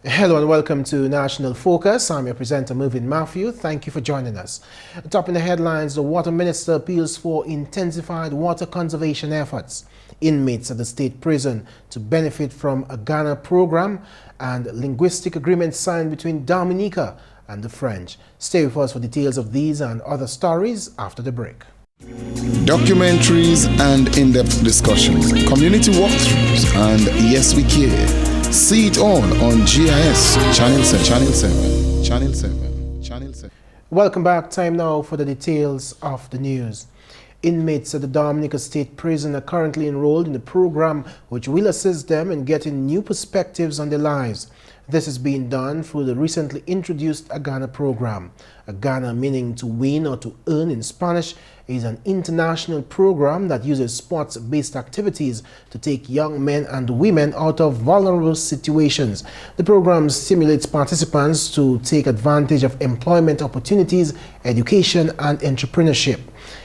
Hello and welcome to National Focus. I'm your presenter, Mervin. Thank you for joining us. Topping the headlines, the Water Minister appeals for intensified water conservation efforts. Inmates at the state prison to benefit from a Ghana program and linguistic agreement signed between Dominica and the French. Stay with us for details of these and other stories after the break. Documentaries and in-depth discussions, community walkthroughs, and Yes We Care. See it all on GIS Channel 7. Welcome back. Time now for the details of the news. Inmates at the Dominica State Prison are currently enrolled in a program which will assist them in getting new perspectives on their lives. This is being done through the recently introduced Agana program. Agana, meaning to win or to earn in Spanish, is an international program that uses sports-based activities to take young men and women out of vulnerable situations. The program stimulates participants to take advantage of employment opportunities, education, and entrepreneurship.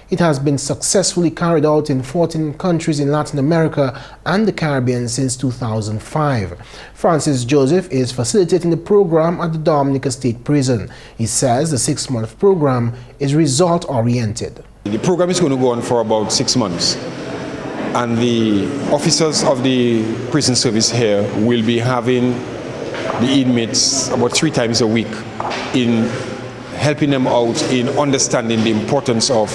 It has been successfully carried out in 14 countries in Latin America and the Caribbean since 2005. Francis Joseph is facilitating the program at the Dominica State Prison. He says the 6-month program is result-oriented. The program is going to go on for about 6 months, and the officers of the prison service here will be having the inmates about 3 times a week in helping them out in understanding the importance of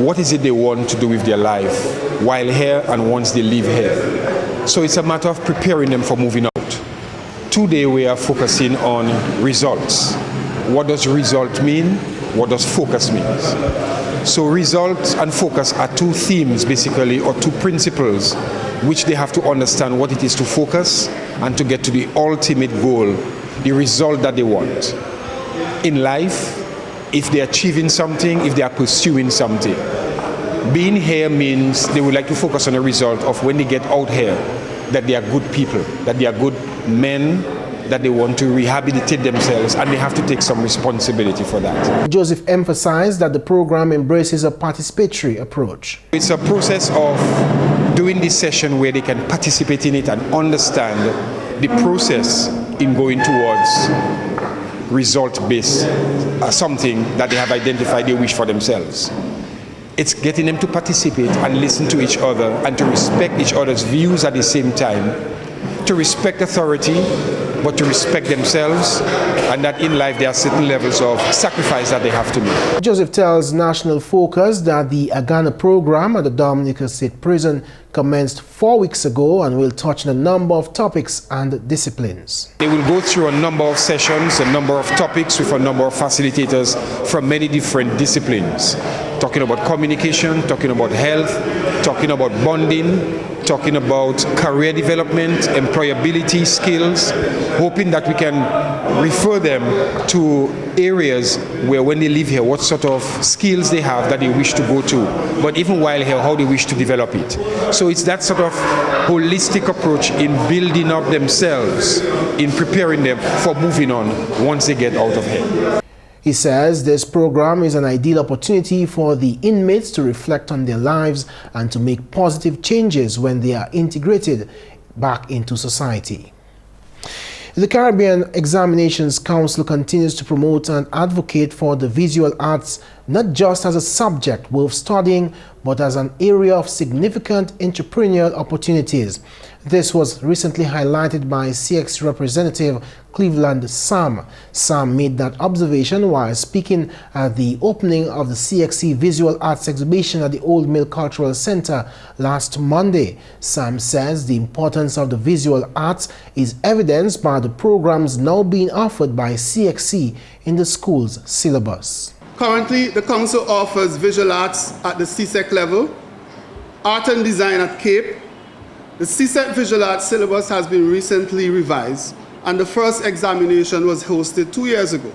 what is it they want to do with their life while here and once they leave here. So it's a matter of preparing them for moving out. Today we are focusing on results. What does result mean? What does focus mean? So results and focus are 2 themes basically, or 2 principles which they have to understand what it is to focus and to get to the ultimate goal, the result that they want. In life, if they're achieving something, if they are pursuing something. Being here means they would like to focus on the result of when they get out here, that they are good people, that they are good men, that they want to rehabilitate themselves, and they have to take some responsibility for that. Joseph emphasized that the program embraces a participatory approach. It's a process of doing this session where they can participate in it and understand the process in going towards result-based, something that they have identified they wish for themselves. It's getting them to participate and listen to each other and to respect each other's views at the same time, to respect authority, but to respect themselves, and that in life there are certain levels of sacrifice that they have to make. Joseph tells National Focus that the Agana program at the Dominica State Prison commenced 4 weeks ago and will touch on a number of topics and disciplines. They will go through a number of sessions, a number of topics with a number of facilitators from many different disciplines. Talking about communication, talking about health, talking about bonding, talking about career development, employability skills, hoping that we can refer them to areas where when they live here, what sort of skills they have that they wish to go to, but even while here, how they wish to develop it. So it's that sort of holistic approach in building up themselves, in preparing them for moving on once they get out of here. He says this program is an ideal opportunity for the inmates to reflect on their lives and to make positive changes when they are integrated back into society. The Caribbean Examinations Council continues to promote and advocate for the visual arts not just as a subject worth studying, but as an area of significant entrepreneurial opportunities. This was recently highlighted by CX representative Cleveland Sam. Sam made that observation while speaking at the opening of the CXC Visual Arts exhibition at the Old Mill Cultural Center last Monday. Sam says the importance of the visual arts is evidenced by the programs now being offered by CXC in the school's syllabus. Currently, the Council offers visual arts at the CSEC level, art and design at CAPE. The CSEC visual arts syllabus has been recently revised, and the first examination was hosted 2 years ago.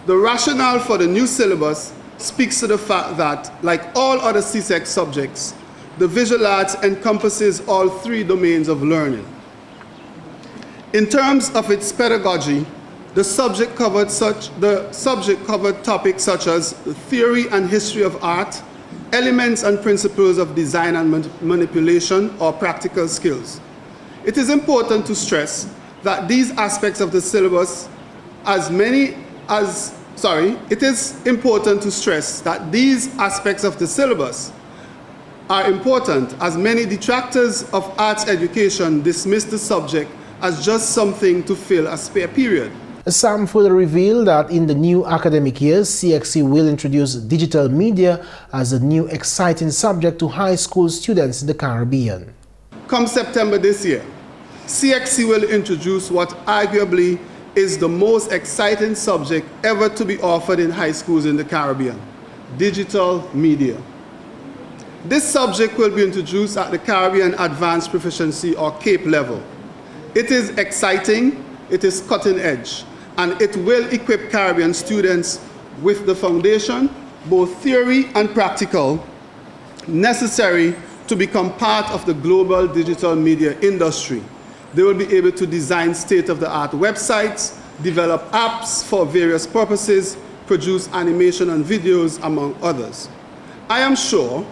The rationale for the new syllabus speaks to the fact that, like all other CSEC subjects, the visual arts encompasses all 3 domains of learning. In terms of its pedagogy, the subject covered topics such as the theory and history of art, elements and principles of design and manipulation, or practical skills. It is important to stress that these aspects of the syllabus, it is important to stress that these aspects of the syllabus are important, as many detractors of arts education dismiss the subject as just something to fill a spare period. Sam further revealed that in the new academic year, CXC will introduce digital media as a new exciting subject to high school students in the Caribbean. Come September this year, CXC will introduce what arguably is the most exciting subject ever to be offered in high schools in the Caribbean: digital media. This subject will be introduced at the Caribbean Advanced Proficiency or CAPE level. It is exciting, it is cutting edge, and it will equip Caribbean students with the foundation, both theory and practical, necessary to become part of the global digital media industry. They will be able to design state-of-the-art websites, develop apps for various purposes, produce animation and videos, among others. I am sure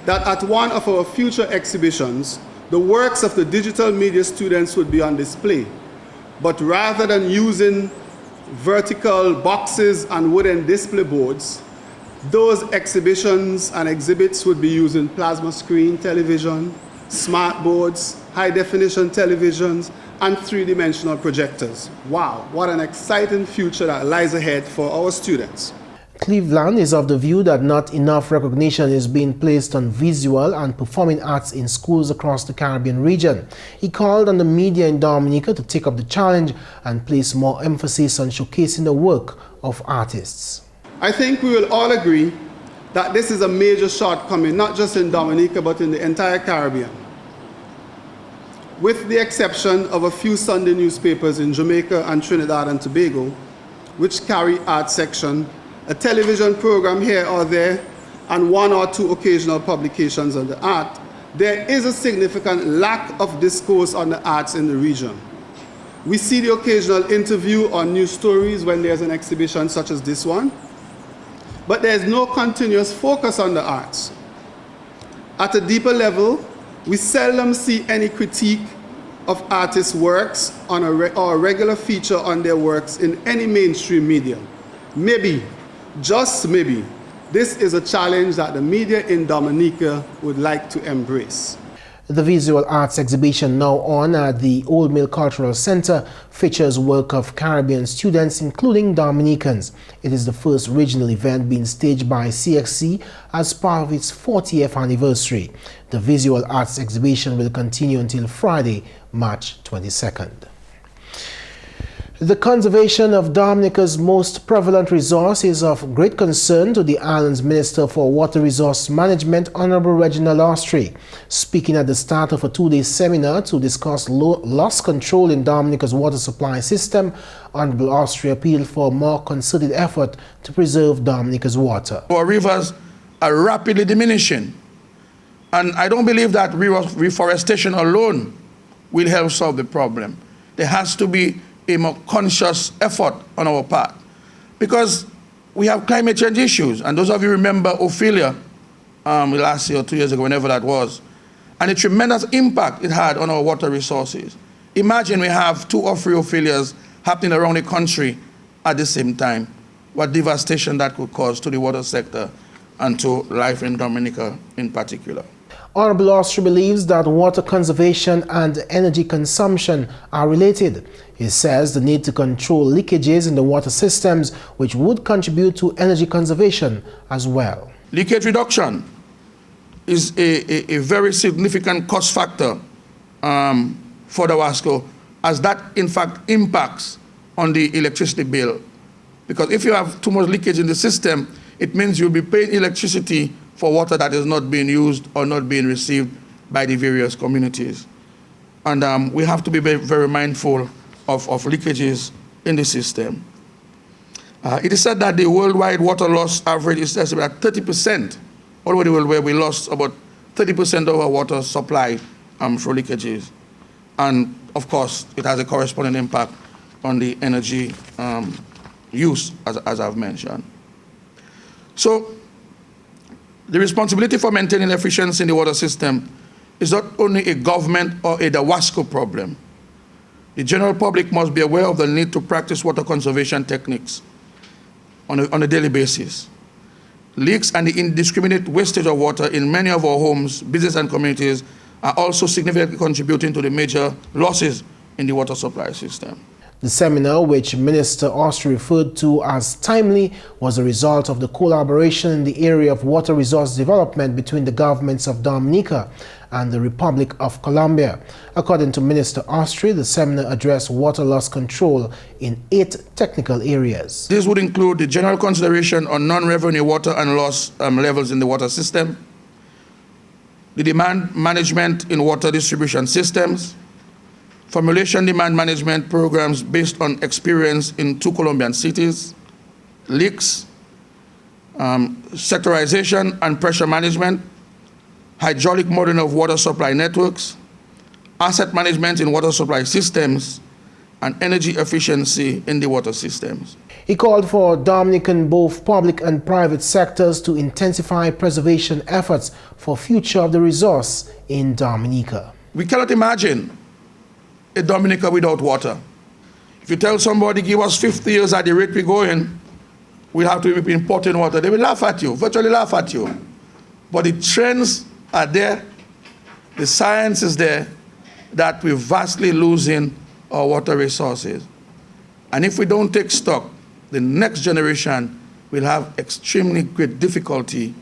that at one of our future exhibitions, the works of the digital media students would be on display. But rather than using vertical boxes and wooden display boards, those exhibitions and exhibits would be using plasma screen television, smart boards, high-definition televisions, and three-dimensional projectors. Wow, what an exciting future that lies ahead for our students. Cleveland is of the view that not enough recognition is being placed on visual and performing arts in schools across the Caribbean region. He called on the media in Dominica to take up the challenge and place more emphasis on showcasing the work of artists. I think we will all agree that this is a major shortcoming, not just in Dominica, but in the entire Caribbean. With the exception of a few Sunday newspapers in Jamaica and Trinidad and Tobago, which carry art section, a television program here or there, and one or two occasional publications on the art, there is a significant lack of discourse on the arts in the region. We see the occasional interview on news stories when there's an exhibition such as this one, but there's no continuous focus on the arts. At a deeper level, we seldom see any critique of artists' works on or a regular feature on their works in any mainstream media. Maybe, just maybe, this is a challenge that the media in Dominica would like to embrace. The visual arts exhibition, now on at the Old Mill Cultural Center, features work of Caribbean students, including Dominicans. It is the first regional event being staged by CXC as part of its 40th anniversary. The visual arts exhibition will continue until Friday, March 22nd. The conservation of Dominica's most prevalent resource is of great concern to the island's Minister for Water Resource Management, Honorable Reginald Austrie. Speaking at the start of a two-day seminar to discuss loss control in Dominica's water supply system, Honorable Austrie appealed for a more concerted effort to preserve Dominica's water. Our rivers are rapidly diminishing, and I don't believe that reforestation alone will help solve the problem. There has to be a more conscious effort on our part, because we have climate change issues. And those of you remember Ophelia last year or 2 years ago, whenever that was, and the tremendous impact it had on our water resources. Imagine we have 2 or 3 Ophelias happening around the country at the same time. What devastation that could cause to the water sector and to life in Dominica in particular. Honorable Austrie believes that water conservation and energy consumption are related. He says the need to control leakages in the water systems, which would contribute to energy conservation as well. Leakage reduction is a very significant cost factor for the WASCO, as that in fact impacts on the electricity bill. Because if you have too much leakage in the system, it means you'll be paying electricity for water that is not being used or not being received by the various communities. And we have to be very mindful of leakages in the system. It is said that the worldwide water loss average is estimated at 30%, all over the world, where we lost about 30% of our water supply through leakages. And of course, it has a corresponding impact on the energy use, as I've mentioned. So, the responsibility for maintaining efficiency in the water system is not only a government or a WASCO problem, The general public must be aware of the need to practice water conservation techniques on a daily basis. Leaks and the indiscriminate wastage of water in many of our homes, business and communities are also significantly contributing to the major losses in the water supply system. The seminar, which Minister Austri referred to as timely, was a result of the collaboration in the area of water resource development between the governments of Dominica and the Republic of Colombia. According to Minister Austri, the seminar addressed water loss control in 8 technical areas. This would include the general consideration on non-revenue water and loss levels in the water system, the demand management in water distribution systems, formulation demand management programs based on experience in 2 Colombian cities, leaks, sectorization and pressure management, hydraulic modeling of water supply networks, asset management in water supply systems, and energy efficiency in the water systems. He called for Dominican, both public and private sectors, to intensify preservation efforts for future of the resource in Dominica. We cannot imagine a Dominica without water. If you tell somebody, give us 50 years at the rate we're going, we'll have to be importing water, they will laugh at you, virtually laugh at you. But the trends are there, the science is there, that we're vastly losing our water resources. And if we don't take stock, the next generation will have extremely great difficulty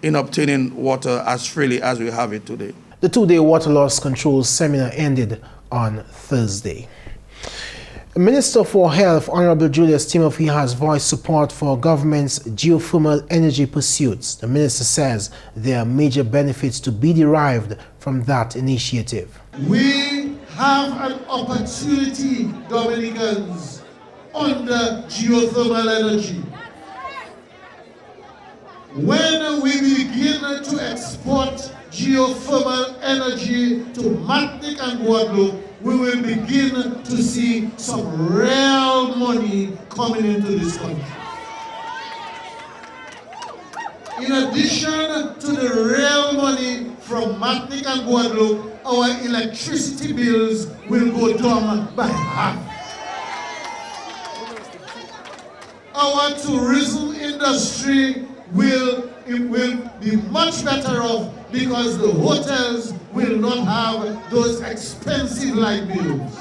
in obtaining water as freely as we have it today. The 2-day water loss control seminar ended on Thursday. Minister for Health, Honorable Julius Timothy, has voiced support for government's geothermal energy pursuits. The minister says there are major benefits to be derived from that initiative. We have an opportunity, Dominicans, under geothermal energy. When we begin to export geothermal energy to Martinique and Guadeloupe, we will begin to see some real money coming into this country. In addition to the real money from Martinique and Guadeloupe, our electricity bills will go down by half. Our tourism industry will be much better off because the hotels will not have those expensive light bills.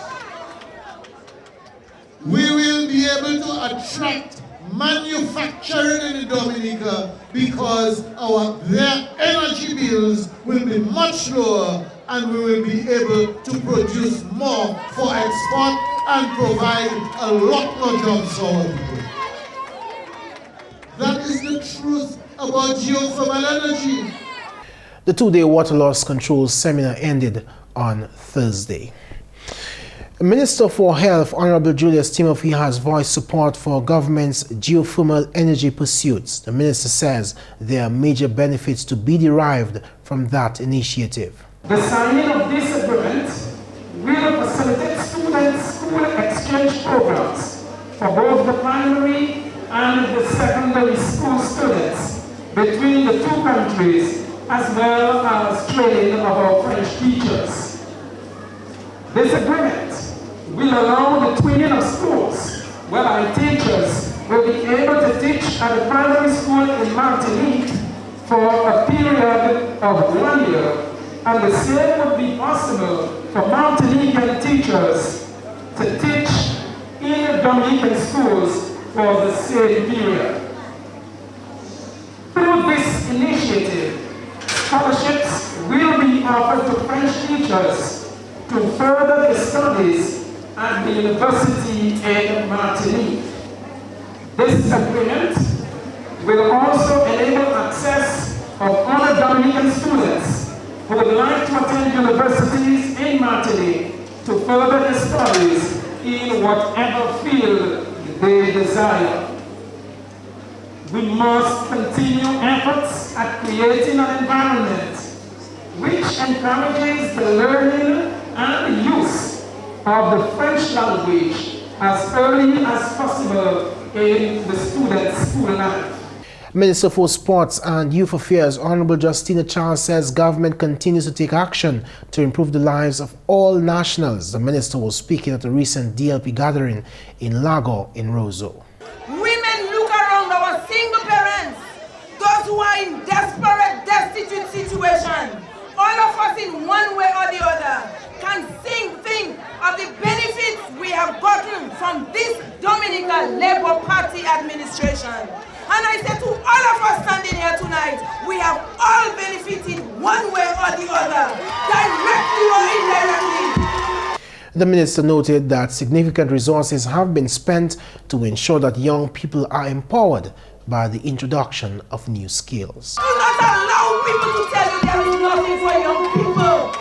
We will be able to attract manufacturing in Dominica because their energy bills will be much lower and we will be able to produce more for export and provide a lot more jobs for our people. That is the truth about geothermal energy. The 2-day water loss control seminar ended on Thursday. Minister for Health, Honorable Julius Timothy, has voiced support for government's geothermal energy pursuits. The minister says there are major benefits to be derived from that initiative. The signing of this agreement will facilitate students' school exchange programs for both the primary and the secondary school students between the 2 countries, as well as training of our French teachers. This agreement will allow the twinning of schools, where our teachers will be able to teach at the primary school in Martinique for a period of 1 year, and the same would be possible for Martinican teachers to teach in Dominican schools for the same period. Through this initiative, scholarships will be offered to French teachers to further the studies at the university in Martinique. This agreement will also enable access of other Dominican students who would like to attend universities in Martinique to further their studies in whatever field they desire. We must continue efforts at creating an environment which encourages the learning and the use of the French language as early as possible in the student's school life. Minister for Sports and Youth Affairs, Honorable Justina Charles, says government continues to take action to improve the lives of all nationals. The minister was speaking at a recent DLP gathering in Lago in Roseau. Women look around our single parents, those who are in desperate, destitute situation. All of us in one way or the other can think of the benefits we have gotten from this Dominica Labour Party administration. And I say to all of us standing here tonight, we have all benefited one way or the other, directly or indirectly. The minister noted that significant resources have been spent to ensure that young people are empowered by the introduction of new skills. Do not allow people to tell you there is nothing for young people.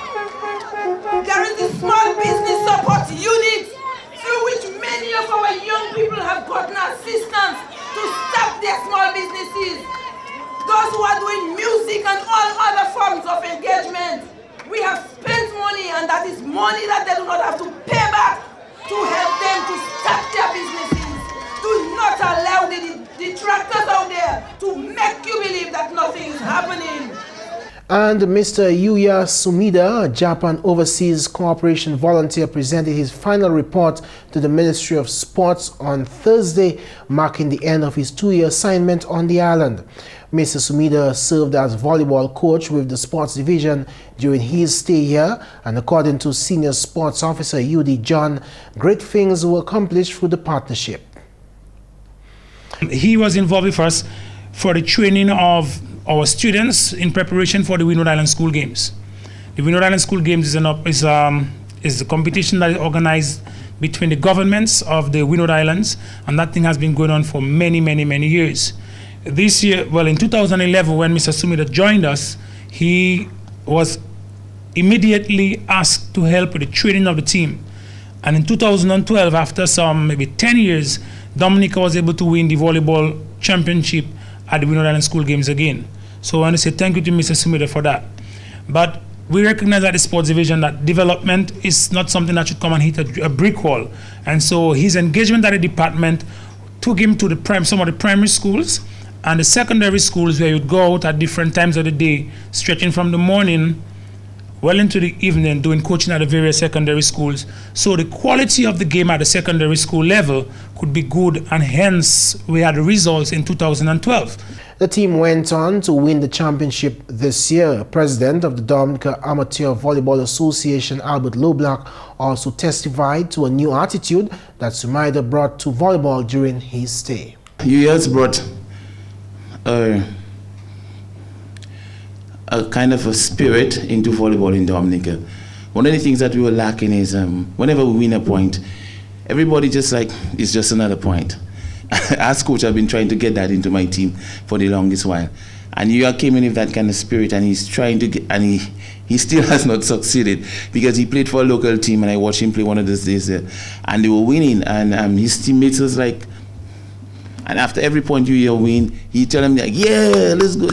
There is the small business support unit through which many of our young people have gotten assistance to start their small businesses. Those who are doing music and all other forms of engagement. We have spent money, and that is money that they do not have to pay back to help them to start their businesses. Do not allow the detractors out there to make you believe that nothing is happening. And Mr. Yuya Sumida, a Japan Overseas Cooperation volunteer, presented his final report to the Ministry of Sports on Thursday, marking the end of his 2-year assignment on the island. Mr. Sumida served as volleyball coach with the sports division during his stay here, and according to Senior Sports Officer UD John, great things were accomplished through the partnership. He was involved with us for the training of our students in preparation for the Windward Island School Games. The Windward Island School Games is a competition that is organized between the governments of the Windward Islands, and that thing has been going on for many years. This year, well, in 2011, when Mr. Sumida joined us, he was immediately asked to help with the training of the team. And in 2012, after some maybe 10 years, Dominica was able to win the volleyball championship at the Windward Island School Games again. So I want to say thank you to Mr. Sumida for that. But we recognize at the sports division that development is not something that should come and hit a brick wall. And so his engagement at the department took him to some of the primary schools and the secondary schools, where you'd go out at different times of the day, stretching from the morning well into the evening, doing coaching at the various secondary schools. So the quality of the game at the secondary school level could be good, and hence we had the results in 2012. The team went on to win the championship this year. President of the Dominica Amateur Volleyball Association, Albert Loblack, also testified to a new attitude that Sumida brought to volleyball during his stay. You has brought a kind of a spirit into volleyball in Dominica. One of the things that we were lacking is whenever we win a point, everybody just like, it's just another point. As coach, I've been trying to get that into my team for the longest while. And you came in with that kind of spirit, and he's trying to get, and he still has not succeeded, because he played for a local team, and I watched him play one of those days there, and they were winning, and his teammates was like, and after every point you win, he tell them like, yeah, let's go,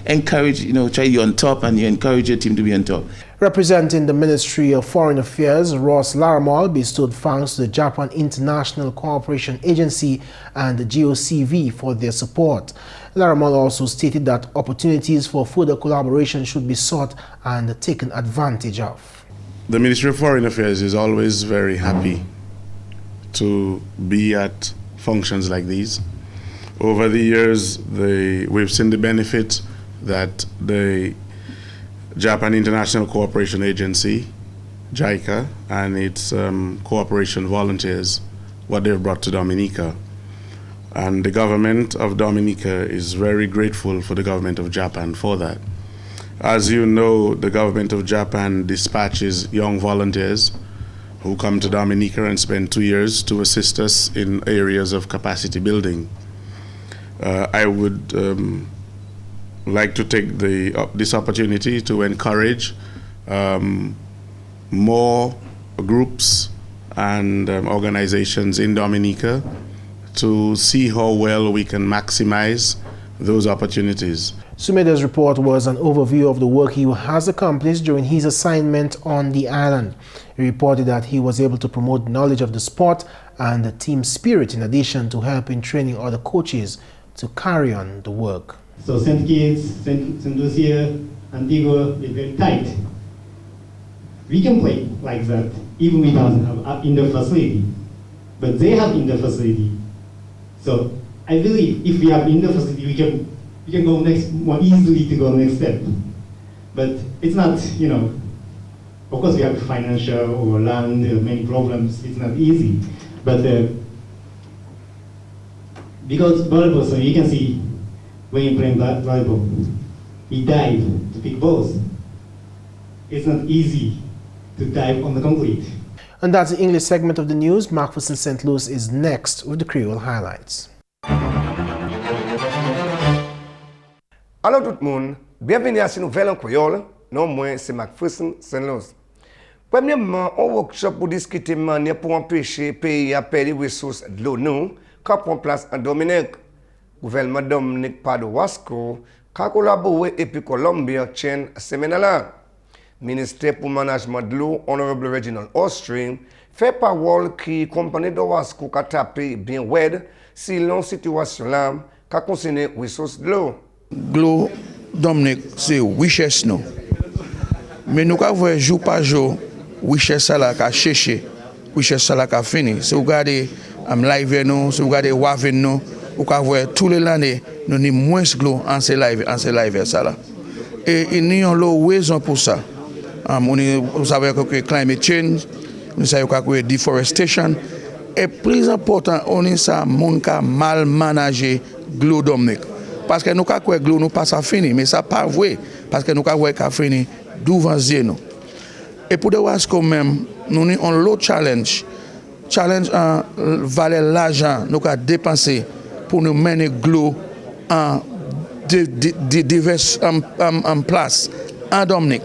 encourage, try you on top, and you encourage your team to be on top. Representing the Ministry of Foreign Affairs, Ross Laramal bestowed thanks to the Japan International Cooperation Agency and the GOCV for their support. Laramal also stated that opportunities for further collaboration should be sought and taken advantage of. The Ministry of Foreign Affairs is always very happy to be at functions like these. Over the years, we've seen the benefit that the Japan International Cooperation Agency, JICA, and its cooperation volunteers, what they've brought to Dominica. And the government of Dominica is very grateful for the government of Japan for that. As you know, the government of Japan dispatches young volunteers who come to Dominica and spend 2 years to assist us in areas of capacity building. I would like to take this opportunity to encourage more groups and organizations in Dominica to see how well we can maximize those opportunities. Sumida's report was an overview of the work he has accomplished during his assignment on the island. He reported that he was able to promote knowledge of the sport and the team spirit, in addition to helping training other coaches to carry on the work. So St. Kitts, St. Lucia, Antigua, they're very tight. We can play like that, even we don't have an indoor facility. But they have indoor facility. So I believe if we have indoor facility, we can go more easily to go next step. But it's not, you know, of course we have financial or land, many problems, it's not easy. But because volleyball, so you can see when you play volleyball, he dive to pick balls. It's not easy to dive on the concrete. And that's the English segment of the news. McPherson St. Luce is next with the Creole highlights. Allô tout le monde, bienvenue à cette nouvelle en créole. Non, moi c'est McPherson St. Luce. Premièrement, un workshop pour discuter de manière pour empêcher le pays à perdre les ressources de l'eau nous, qui prend place en Dominique. Le gouvernement Dominique par de Wasco, qui a collaboré et puis Colombie tient semaine là. Ministère pour le management de l'eau, Honorable Reginald Ostring, fait parole qui compagnie de Wasco qui a tapé bien wed si l'on situation là qui concerne les ressources de l'eau. L'eau, Dominique, c'est richesse nous. Mais nous avons jour par jour, richesse là qui a cherché, richesse là qui a fini. Si vous regardez live nous, si vous regardez Wavin nous, vous voyez tous les années, nous avons moins de l'eau en ces live ça là. Et il y a une raison pour ça. Vous savez que le climate change, nous savons que la deforestation. Et plus important, on est ça, mon cas mal managé l'eau Dominique. Parce que nous avons l'eau, nous pas ça fini, mais ça pas vrai. Parce que nous avons fini devant nous. Et pour de Wasco même, nous avons un lot challenge. Challenge en valeur l'argent nous avons dépensé pour nous mener l'eau en diverses en place en Dominique.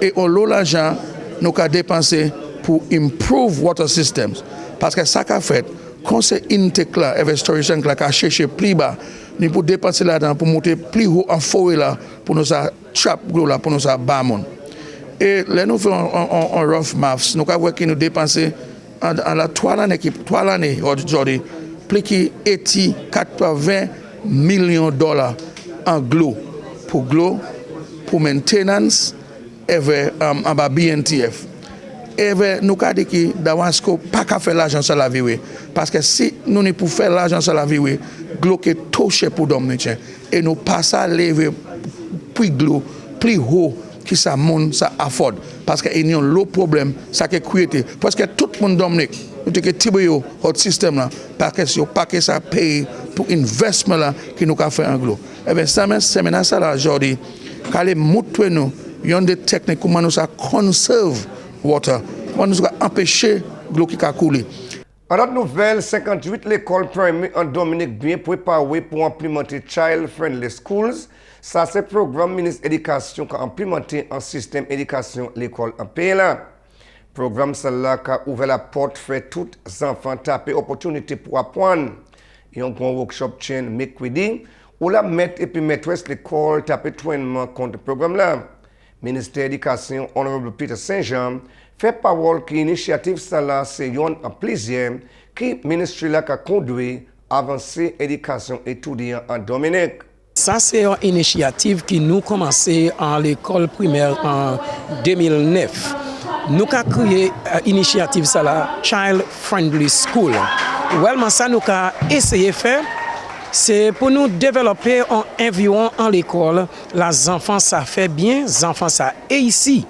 Et on lot l'argent nous avons dépensé pour improve water systems. Parce que ça qu'a fait, quand c'est intake là, restoration là, qu'a cherché plus bas, nous pour dépenser là-dedans pour monter plus haut en forêt là, pour nous ça trap l'eau là, pour nous ça bas. Et là nous faisons un rough maths, nous avons qui nous dépenser en la 3 années aujourd'hui, plus que 80 millions de dollars en glue, pour maintenance et en bas BNTF. Et nous avons dit que Dawasco pas qu'à faire l'argent sur la vie. Parce que si nous ne pouvons faire l'argent sur la vie, l'eau est trop cher pour Dominique. Et nous passons à lever plus haut que ça monde ça afford. Parce qu'il y a un problème, ça qui est créé. Parce que tout le monde Dominique, nous avons tibré notre système là, parce que si pas que ça paye pour l'investissement là que nous avons fait en l'eau. Et bien, ça c'est maintenant ça là aujourd'hui, quand les moutoués nous, il y a des techniques comment nous ça conserve water, comment nous empêcher l'eau qui a coulé. En notre nouvelle, 58 l'école primaire en Dominique bien préparée pour implémenter Child Friendly Schools. Ça, c'est le programme ministre éducation qui a implémenté un système éducation l'école en pays là. Programme celle-là qui a ouvert la porte fait tous les enfants taper opportunité pour apprendre. Il y a un grand workshop chain mercredi où la maître et puis maîtresse l'école taper trainement contre le programme là. Ministère de l'Éducation, Honorable Peter Saint-Jean, fait parole que l'initiative là c'est une en plaisir qui ministère là a conduit à avancer l'éducation étudiante en Dominique. Ça, c'est une initiative qui nous commençait à l'école primaire en 2009. Nous avons créé l'initiative Child Friendly School. Well, ça nous avons essayé de faire. C'est pour nous développer un environnement en l'école. Les enfants, ça fait bien, les enfants, ça est ici.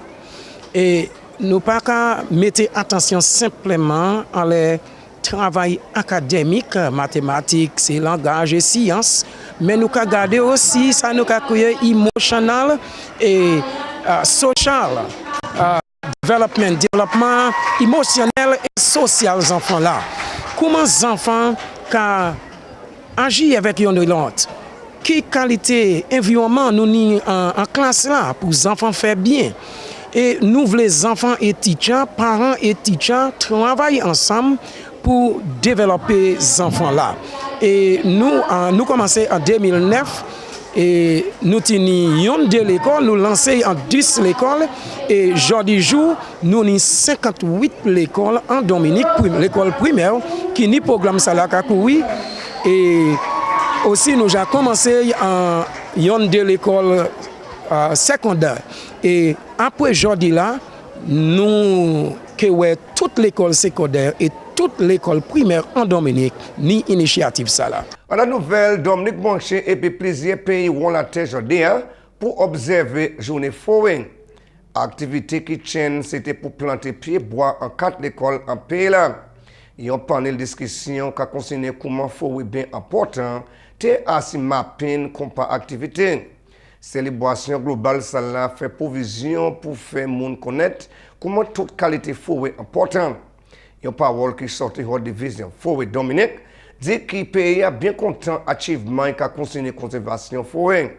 Et nous pas qu'à mettre attention simplement à les travail académique, mathématiques, c'est langage et sciences, mais nous avons gardé aussi, ça nous a créé émotionnel et social, développement émotionnel et social des enfants là. Comment les enfants agissent avec l'autre? Quelle qualité, environnement nous avons en classe là pour les enfants faire bien? Et nous, les enfants et teachers, parents et teachers, travaillent ensemble pour développer ces enfants-là. Et nous commençons en 2009 et nous tenions de l'école, nous lançons en 10 l'école et aujourd'hui jour, nous avons 58 l'école en Dominique, l'école primaire, qui n'est programme ça là et aussi nous avons commencé en de l'école secondaire. Et après aujourd'hui là, nous que toute l'école secondaire et toute l'école primaire en Dominique, ni initiative ça là. À la nouvelle, Dominique Manché et puis plusieurs pays ont la tête aujourd'hui pour observer journée forêt. Activité qui tienne, c'était pour planter pieds bois en 4 écoles en pays là. Et un panel de discussion qui a concerné comment forêt bien important, t'es assis mapping comme par activité. Célébration globale, ça là fait provision pour faire monde connaître comment toute qualité forêt importante. Une parole qui sortait de la division forêt Dominique dit que le pays a bien content achievement qui a concerné conservation forêt.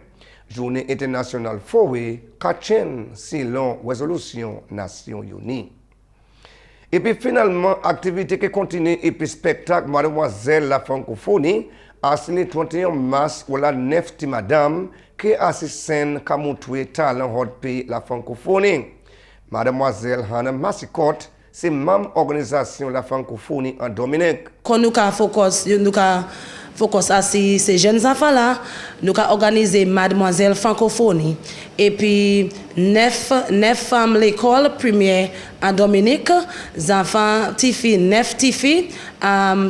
Journée internationale forêt, Kachin, selon résolution Nations Unies. Et puis finalement, activité qui continue et puis spectacle Mademoiselle la francophonie, a signé 31 mars ou la 9 de madame, qui a assisté scène qui a montré talent hors pays la francophonie. Mademoiselle Hannah Massicotte, c'est membre organisation la francophonie en Dominique. Quand nous avons focus à ces jeunes enfants-là, nous avons organisé Mademoiselle Francophonie. Et puis, 9 femmes l'école première en Dominique, les enfants, Tifi, 9 Tifi,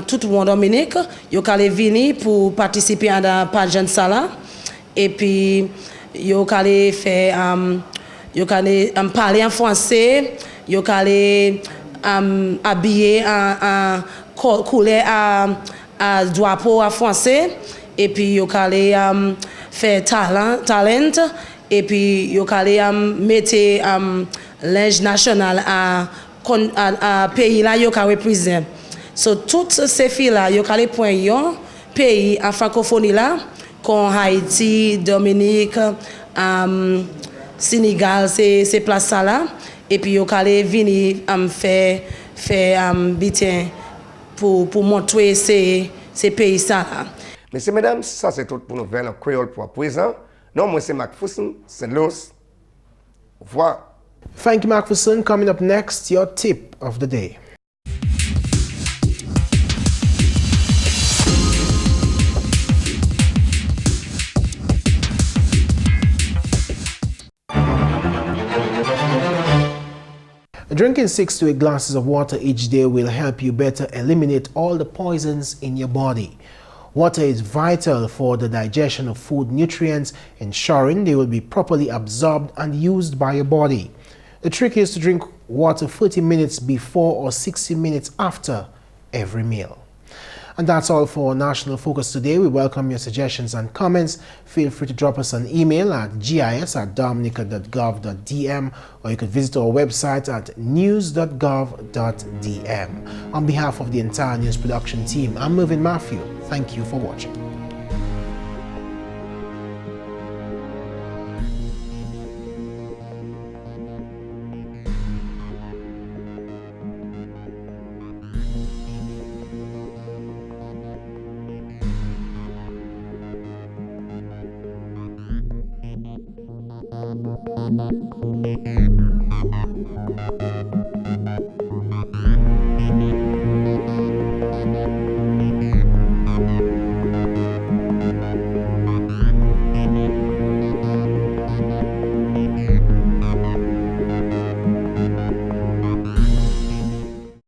tout le monde en Dominique, ils sont venus pour participer à la pageant sala. Et puis, ils sont faire, parler en français, ils sont habillés en couleur à drapeau en français, et puis ils ont fait talent, et puis ils ont mettre linge national à pays là ils ont représenté. So toutes ces filles là ils ont point pays en francophonie là, comme Haïti, Dominique, Sénégal, ces places là, et puis ils ont venir faire bitin pour montrer ces pays-là. Messieurs, mesdames, ça c'est tout pour nous nouvelles en créole pour présent. Non, moi c'est McPherson, c'est Luce. Au revoir. Thank you, McPherson. Coming up next, your tip of the day. Drinking 6 to 8 glasses of water each day will help you better eliminate all the poisons in your body. Water is vital for the digestion of food nutrients, ensuring they will be properly absorbed and used by your body. The trick is to drink water 30 minutes before or 60 minutes after every meal. And that's all for National Focus today. We welcome your suggestions and comments. Feel free to drop us an email at gis@dominica.gov.dm, or you could visit our website at news.gov.dm. On behalf of the entire news production team, I'm Mervin. Thank you for watching.